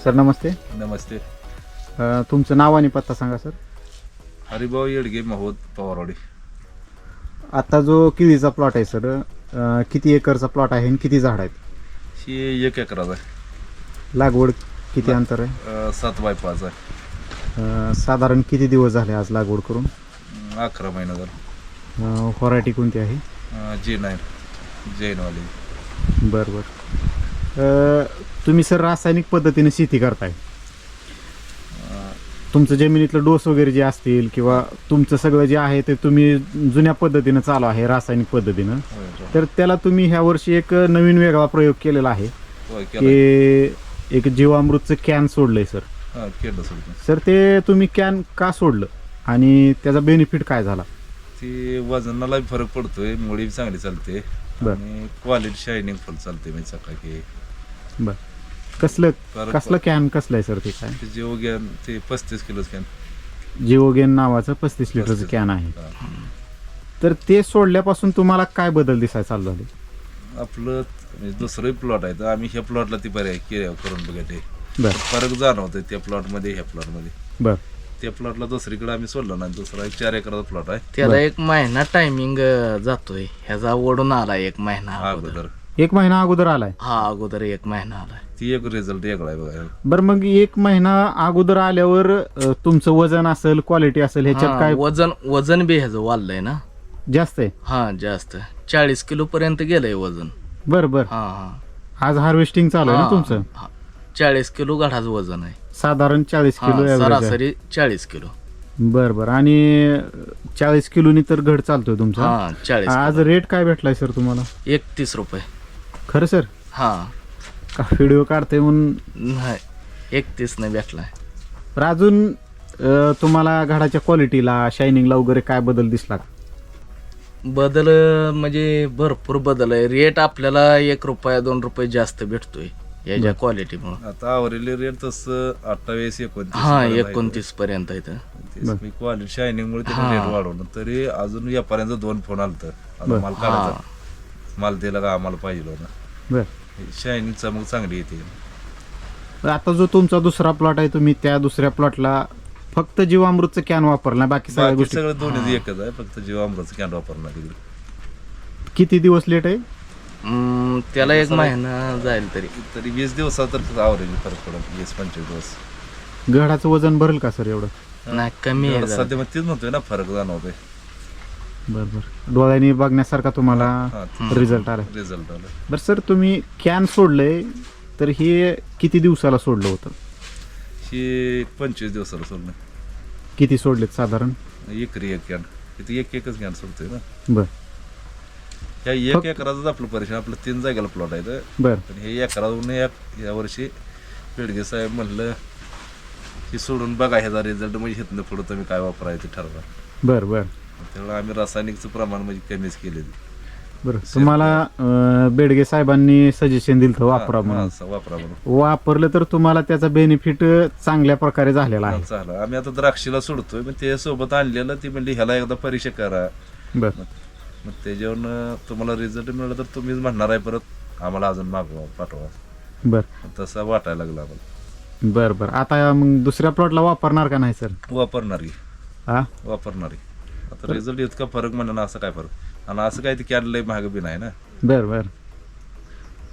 Sir नमस्ते. नमस्ते. तुमचं नाव आणि पत्ता सांगा सर. हरिभाऊ येडगे, महोद, पवारवाडी. आता जो केळीचा प्लॉट आहे सर, किती एकरचा प्लॉट आहे आणि किती झाड आहेत? ही 1 एकराचा आहे. लागवड किती अंतर आहे? 7x5 आहे. साधारण किती दिवस झाले आज लागवड करून? 11 महिना झाला. व्हरायटी कोणती आहे? J9 जैनवाली. बरं बरं. तुम्ही सर रासायनिक पद्धतीने शेती करताय. तुमचं जमिनीतलं डोस वगैरे जे असतील किंवा तुमचं सगळं जे आहे ते तुम्ही जुन्या पद्धतीनं चालू आहे रासायनिक पद्धतीनं, तर त्याला तुम्ही ह्या वर्षी एक नवीन वेगळा प्रयोग केलेला आहे की एक जीवामृतचं कॅन सोडलंय सर. केलं सोडलं. सर ते तुम्ही कॅन का सोडलं आणि त्याचा बेनिफिट काय झाला? ती वजनाला फरक पडतोय, मुळी चांगली चालते आणि क्वालिटी शायनिंग फुल चालते. म्हणजे सकाळी बर कसलं कॅन कसलं आहे सर? ते काय जीव घ्यान ते 35 किलो कॅन. जिओगेन नावाचं 35 लिटरचं कॅन आहे. तर ते सोडल्यापासून तुम्हाला काय बदल दिसायला चालू झाले? आपलं म्हणजे दुसरं प्लॉट आहे तर आम्ही ह्या प्लॉटला ती पर्याय करून बघायचे. बर फरक जाणवतोय त्या प्लॉटमध्ये ह्या प्लॉटमध्ये. बर. त्या प्लॉटला दुसरीकडे आम्ही सोडलो नाही. दुसरा 4 एकराचा प्लॉट आहे. त्याला 1 महिना टायमिंग जातोय. ह्याचा ओढून आला 1 महिना अगोदर 1 महिना अगोदर आलाय? हा, अगोदर 1 महिना आलाय. ती एक रिझल्ट वेगळा आहे बघा. बरं, मग 1 महिना अगोदर आल्यावर तुमचं वजन असेल, क्वालिटी असेल, ह्याच्यात काय वजन बी ह्याचं वाढलंय ना जास्त आहे? हा, जास्त 40 किलो पर्यंत गेलंय वजन. बर बर. हा हा, आज हार्वेस्टिंग चालू आहे ना तुमचं? 40 किलो गाठाचं वजन आहे. साधारण 40 किलो average आहे. सरासरी 40 किलो. बर बर. आणि 40 किलोनी तर घड चालतोय तुमचा. हा, 40 आज रेट काय भेटलाय सर तुम्हाला? 31 रुपये. खरं सर? हा, का व्हिडिओ काढते म्हणून? नाही, 31 नाही भेटलाय. तर अजून तुम्हाला घडाच्या क्वालिटीला, शायनिंगला वगैरे काय बदल दिसला? बदल म्हणजे भरपूर बदल आहे. रेट आपल्याला 1 रुपया 2 रुपये जास्त भेटतोय याच्या क्वालिटीमुळे. आता आवरलेले रेट तसं 28-29. हा, 29 पर्यंत आहे. क्वालिटी शायनिंग मुळे त्याने रेट वाढवलं. तरी अजून यापर्यंत 2 फोन आलत. माल काढायचा, माल दिला का आम्हाला पाहिजे होता. बर. शायनिंग चमक चांगली येते. आता जो तुमचा दुसरा प्लॉट आहे, तुम्ही त्या दुसऱ्या प्लॉटला फक्त जीवामृतचं कॅन वापरला, बाकी सगळ्या गोष्टी सगळं दोन्ही एकच आहे. फक्त जीवामृतचं कॅन वापरणार. किती दिवस लेट आहे? त्याला 1 महिना जाईल तरी 20 दिवसात तर आवरेज फरक पडत. 20-25 दिवस घडाचं वजन भरेल का सर एवढं? नाही, कमी आहे जरा. सध्या मग तेच म्हणतोय ना, फरक जाणवतोय. बर बर. डोळ्यांनी बघण्यासारखा तुम्हाला रिझल्ट आला? रिझल्ट आला. बरं सर, तुम्ही कॅन सोडलंय तर हे किती दिवसाला सोडलं होतं? ही 25 दिवसाला सोडलं. किती सोडलेत साधारण? एकरी 1 कॅन. तिथे एकच कॅन सोडतोय ना. बर. ह्या 1 एकराचं आपलं परेशान. आपलं 3 जागेला प्लॉट आहे. बर. पण हे एकरातून यावर्षी पेडगे साहेब म्हणलं हे सोडून बघा ह्याचा रिझल्ट, म्हणजे इथनं पुढं तुम्ही काय वापरायचं ठरवा. बर बर. त्यामुळे आम्ही रासायनिकचं प्रमाण म्हणजे कमीच केले. बरं, तुम्हाला बेडगे साहेबांनी सजेशन दिलं वापरा म्हणून. वापरा म्हणून वापरलं तर तुम्हाला त्याचा बेनिफिट चांगल्या प्रकारे झालेला आहे. चालेल. आम्ही आता द्राक्षीला सोडतोय, पण ते सोबत आणलेलं ती म्हणली ह्याला एकदा परीक्षा करा. बर. मग त्याच्यावरून तुम्हाला रिझल्ट मिळाला तर तुम्हीच म्हणणार आहे परत आम्हाला अजून मागवा, पाठवा. बर. तसा वाटायला लागला आम्हाला. बर बर. आता मग दुसऱ्या प्लॉटला वापरणार का नाही सर? वापरणार की. हा, वापरणार की. आता रिझल्ट इतका फरक म्हणा ना, असं काय फरक. आणि असं काय ते कॅन लय महाग बी नाही ना. बर बर.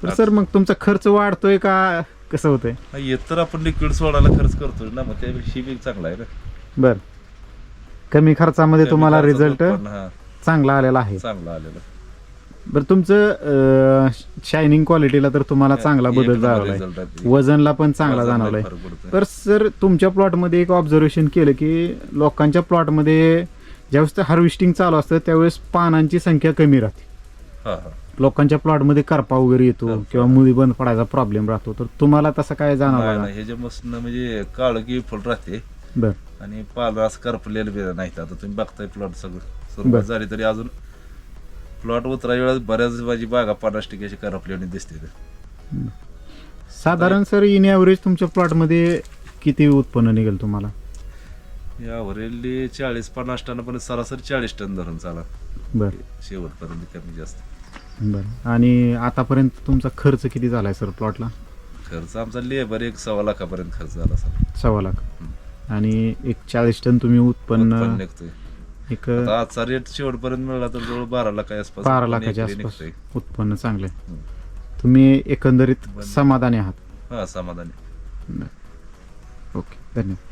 तर सर मग तुमचा खर्च वाढतोय का कसं होतंय? येत तर आपण लिक्विड सोडायला खर्च करतोय ना, मग त्यापेक्षा बी चांगला आहे ना. बर. कमी खर्चामध्ये तुम्हाला रिझल्ट चांगला आलेला आहे. चांगला आलेला. बरं, तुमचं शायनिंग क्वालिटीला तर तुम्हाला चांगला बदल जाणवलाय, वजनला पण चांगला जाणवलाय. तर सर तुमच्या प्लॉटमध्ये एक ऑब्झर्वेशन केलं की लोकांच्या प्लॉटमध्ये ज्यावेळेस हार्वेस्टिंग चालू असतं त्यावेळेस पानांची संख्या कमी राहते. लोकांच्या प्लॉटमध्ये करपा वगैरे येतो किंवा मुळी बंद पडायचा प्रॉब्लेम राहतो. तर तुम्हाला तसं काय जाणवलं? ह्याच्यापासून म्हणजे काळगी फुल राहते. बर. आणि पाला असं करपलेलं बी नाही. आता तुम्ही बघताय प्लॉट सगळं सुरुवात झाली तरी अजून प्लॉट उतराय वेळेस बऱ्याच माझी बागा 50% अशी करपलेली दिसते. साधारण सर इन ॲव्हरेज तुमच्या प्लॉटमध्ये किती उत्पन्न निघेल तुम्हाला? यावरील 40-50 टन पण सरासरी 40 टन धरून चाला. बर. शेवटपर्यंत कमी जास्त. बर. आणि आतापर्यंत तुमचा खर्च किती झालाय सर प्लॉटला? खर्च आमचा लेबर 1.25 लाखापर्यंत खर्च झाला सर. 1.25 लाख आणि एक 40 टन तुम्ही उत्पन्न निघतोय. एक आता आजचा रेट शेवटपर्यंत मिळाला तर जवळ 12 लाखाच्या आसपास 12 उत्पन्न लाखाच्या एकरी आसपास निघतंय. उत्पन्न चांगलं आहे. तुम्ही एकंदरीत समाधानी आहात. हा, समाधानी. ओके, धन्यवाद.